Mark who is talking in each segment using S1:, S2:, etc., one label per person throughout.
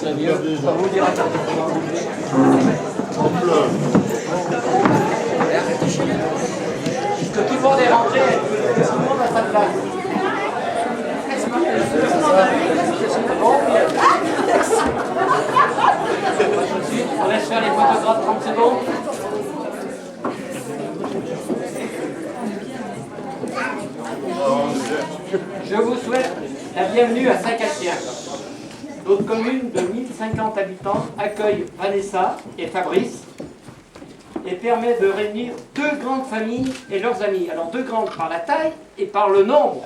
S1: C'est mieux. Ça vous dira ça. Que tout le monde est rentré, tout le monde a sa place. Bon. On laisse faire les photographes 30 secondes. Je vous souhaite la bienvenue à Saint-Cassien. Notre commune de 1050 habitants accueille Vanessa et Fabrice et permet de réunir deux grandes familles et leurs amis. Alors deux grandes par la taille et par le nombre.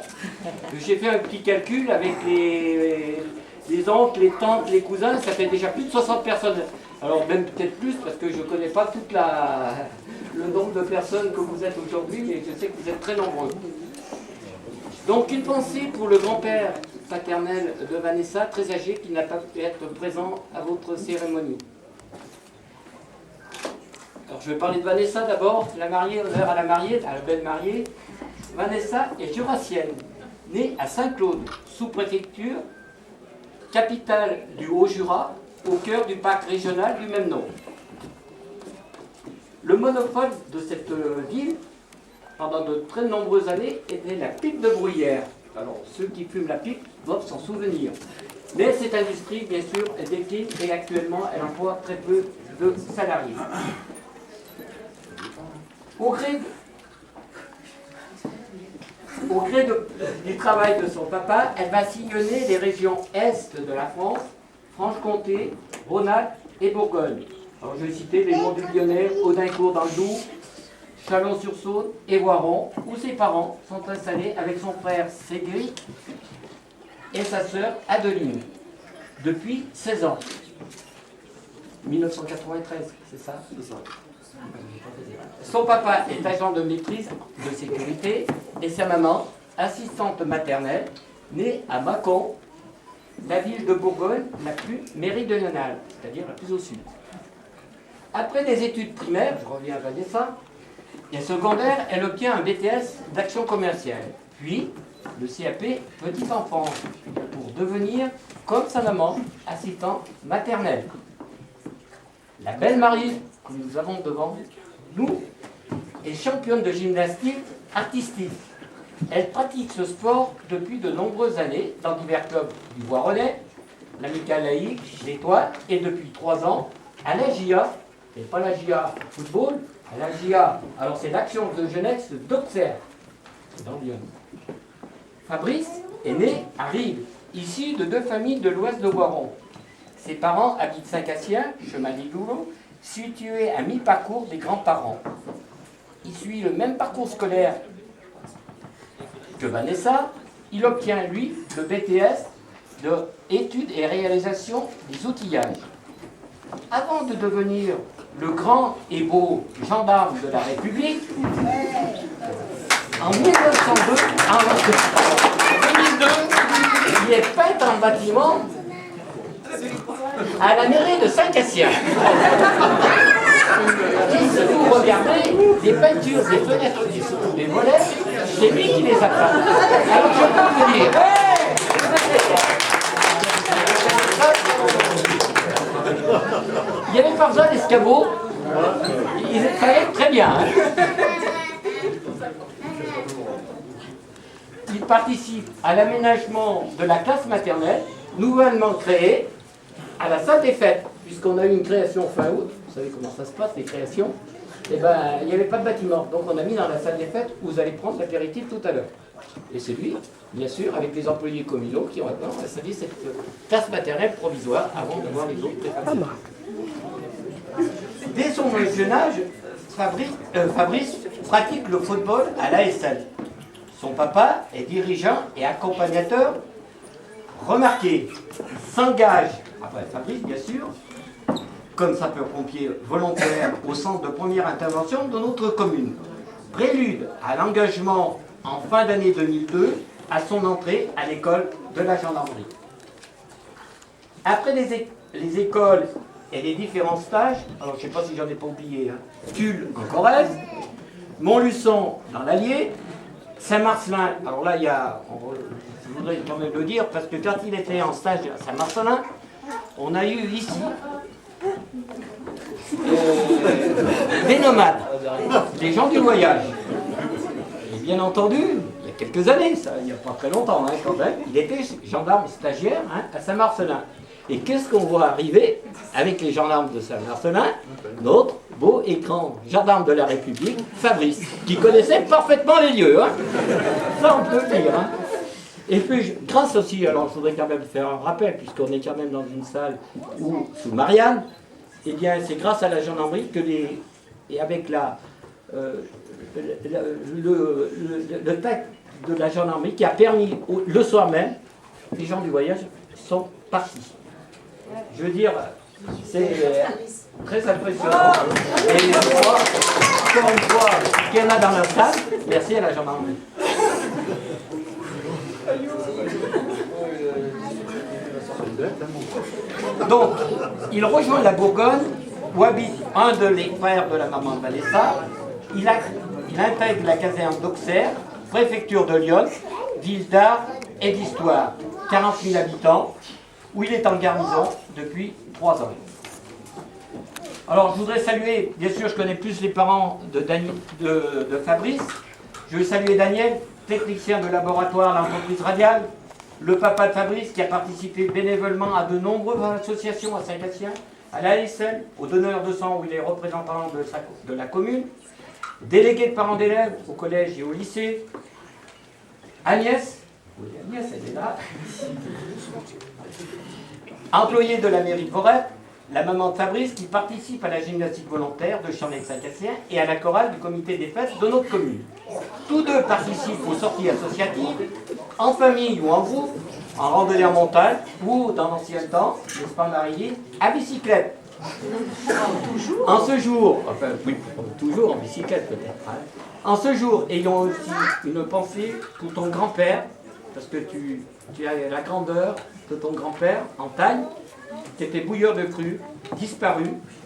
S1: J'ai fait un petit calcul avec les oncles, les tantes, les cousins, ça fait déjà plus de 60 personnes. Alors même peut-être plus parce que je ne connais pas tout le nombre de personnes que vous êtes aujourd'hui, mais je sais que vous êtes très nombreux. Donc une pensée pour le grand-père paternel de Vanessa, très âgé, qui n'a pas pu être présent à votre cérémonie. Alors je vais parler de Vanessa d'abord, la mariée, honneur à la mariée, à la belle mariée. Vanessa est jurassienne, née à Saint-Claude, sous-préfecture, capitale du Haut-Jura, au cœur du parc régional du même nom. Le monopole de cette ville, pendant de très nombreuses années, était la pipe de Bruyères. Alors ceux qui fument la pipe doivent s'en souvenir. Mais cette industrie, bien sûr, décline et actuellement elle emploie très peu de salariés. Au gré du travail de son papa, elle va sillonner les régions est de la France, Franche-Comté, Rhône-Alpes et Bourgogne. Alors je vais citer les monts du Lyonnais, Audincourt dans le Doubs, Chalon-sur-Saône et Voiron, où ses parents sont installés avec son frère Cédric et sa sœur Adeline, depuis 16 ans. 1993, c'est ça? C'est ça. Son papa est agent de maîtrise de sécurité et sa maman, assistante maternelle, née à Mâcon, la ville de Bourgogne la plus méridionale, c'est-à-dire la plus au sud. Après des études primaires, je reviens à Vanessa, et secondaire, elle obtient un BTS d'action commerciale, puis le CAP petite enfance, pour devenir, comme sa maman, assistante maternelle. La belle mariée que nous avons devant nous est championne de gymnastique artistique. Elle pratique ce sport depuis de nombreuses années dans divers clubs du Voironnais, l'Amicale laïque, l'Étoile, et depuis 3 ans à la GIA, et pas la GIA football, à la GIA, alors c'est l'action de jeunesse d'Auxerre, c'est dans Lyon. Fabrice est né à Rives, issu de 2 familles de l'ouest de Voiron. Ses parents habitent Saint-Cassien, chemin d'Igoulot, situé à mi-parcours des grands-parents. Il suit le même parcours scolaire que Vanessa. Il obtient, lui, le BTS de études et réalisation des outillages. Avant de devenir le grand et beau gendarme de la République, en 2002, il est peintre en bâtiment à la mairie de Saint-Cassien. Et si vous regardez les peintures des fenêtres des volets, c'est lui qui les a peintes. Alors je peux vous dire, il n'y avait pas besoin d'escabeaux, il fallait très bien. Hein. Il participe à l'aménagement de la classe maternelle, nouvellement créée, à la salle des fêtes, puisqu'on a eu une création fin août, vous savez comment ça se passe, les créations, et ben il n'y avait pas de bâtiment, donc on a mis dans la salle des fêtes où vous allez prendre l'apéritif tout à l'heure. Et c'est lui, bien sûr, avec les employés communaux qui ont maintenant installé cette classe maternelle provisoire avant de voir les autres préfectures. Dès son jeune âge, Fabrice pratique le football à l'ASL. Son papa est dirigeant et accompagnateur remarqué. Il s'engage, après Fabrice bien sûr, comme sapeur-pompier volontaire au centre de première intervention de notre commune. Prélude à l'engagement en fin d'année 2002 à son entrée à l'école de la gendarmerie. Après les écoles et les différents stages, alors je ne sais pas si j'en ai pas oublié, hein, Tulle en Corrèze, Montluçon dans l'Allier, Saint-Marcelin, alors là je voudrais quand même le dire, parce que quand il était en stage à Saint-Marcelin, on a eu ici des nomades, des gens du voyage. Et bien entendu, il y a quelques années, ça, il n'y a pas très longtemps hein, quand même, il était gendarme stagiaire hein, à Saint-Marcelin. Et qu'est-ce qu'on voit arriver avec les gendarmes de Saint-Marcelin? Notre beau et grand gendarme de la République, Fabrice, qui connaissait parfaitement les lieux. Hein. Ça, on peut le dire. Hein. Et puis, grâce aussi, alors je voudrais quand même faire un rappel, puisqu'on est quand même dans une salle où, sous Marianne, eh bien, c'est grâce à la gendarmerie que et avec le texte de la gendarmerie qui a permis, le soir même, les gens du voyage sont partis. Je veux dire, c'est très impressionnant. Et je crois, encore une fois, qu'il y en a dans la salle, merci à la gendarmerie. Donc, il rejoint la Bourgogne, où habite un des frères de la maman de Vanessa. Il intègre la caserne d'Auxerre, préfecture de Lyon, ville d'art et d'histoire, 40 000 habitants, où il est en garnison depuis 3 ans. Alors, je voudrais saluer, bien sûr, je connais plus les parents de Fabrice. Je veux saluer Daniel, technicien de laboratoire à l'entreprise radiale, le papa de Fabrice qui a participé bénévolement à de nombreuses associations à Saint-Gatien, à l'ASL, au donneur de sang où il est représentant de la commune, délégué de parents d'élèves au collège et au lycée, Agnès, oui, Agnès elle est là, employée de la mairie de Voreppe, la maman de Fabrice qui participe à la gymnastique volontaire de Chamblay-Saint-Gatien et à la chorale du comité des fêtes de notre commune. Tous deux participent aux sorties associatives, en famille ou en groupe, en randonnée en montagne ou, dans l'ancien temps, n'est-ce pas Marie, à bicyclette. En ce jour, enfin oui, toujours en bicyclette peut-être. Hein. En ce jour, ayons aussi une pensée pour ton grand-père, parce que tu as la grandeur de ton grand-père en taille, qui était bouilleur de cru, disparu,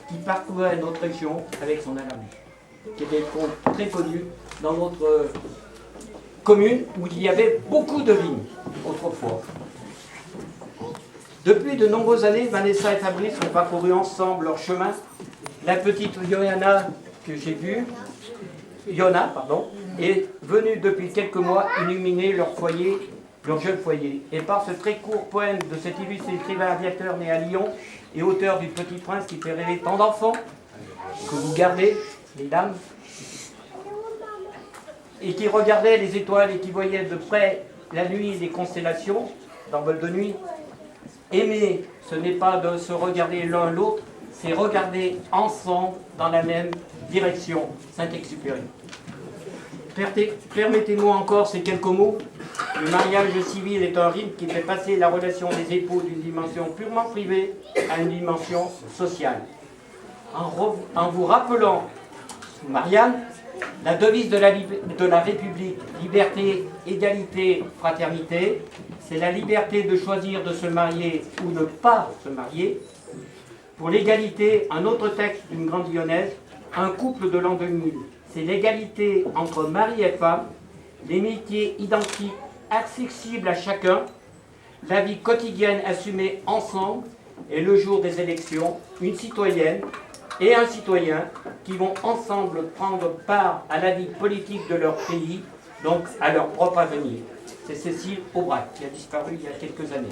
S1: qui parcourait notre région avec son alarme, qui était très connu dans notre commune où il y avait beaucoup de vignes autrefois. Depuis de nombreuses années, Vanessa et Fabrice ont parcouru ensemble leur chemin. La petite Yona que j'ai vue, est venue depuis quelques mois illuminer leur foyer, leur jeune foyer. Et par ce très court poème de cet illustre écrivain aviateur né à Lyon et auteur du Petit Prince qui fait rêver tant d'enfants, que vous gardez, les dames, et qui regardait les étoiles et qui voyait de près la nuit et les constellations, dans vol de nuit. Aimer, ce n'est pas de se regarder l'un l'autre, c'est regarder ensemble dans la même direction. Saint-Exupéry. Permettez-moi encore ces quelques mots. Le mariage civil est un rite qui fait passer la relation des époux d'une dimension purement privée à une dimension sociale. En vous rappelant, Marianne, la devise de la République, liberté, égalité, fraternité, c'est la liberté de choisir de se marier ou ne pas se marier. Pour l'égalité, un autre texte d'une grande lyonnaise, un couple de l'an 2000, c'est l'égalité entre mari et femme, les métiers identiques, accessibles à chacun, la vie quotidienne assumée ensemble, et le jour des élections, une citoyenne et un citoyen qui vont ensemble prendre part à la vie politique de leur pays, donc à leur propre avenir. C'est Cécile Aubrac qui a disparu il y a quelques années.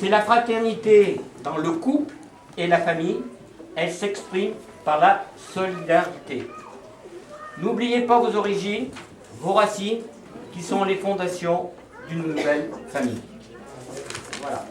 S1: C'est la fraternité dans le couple et la famille, elle s'exprime par la solidarité. N'oubliez pas vos origines, vos racines, qui sont les fondations d'une nouvelle famille. Voilà.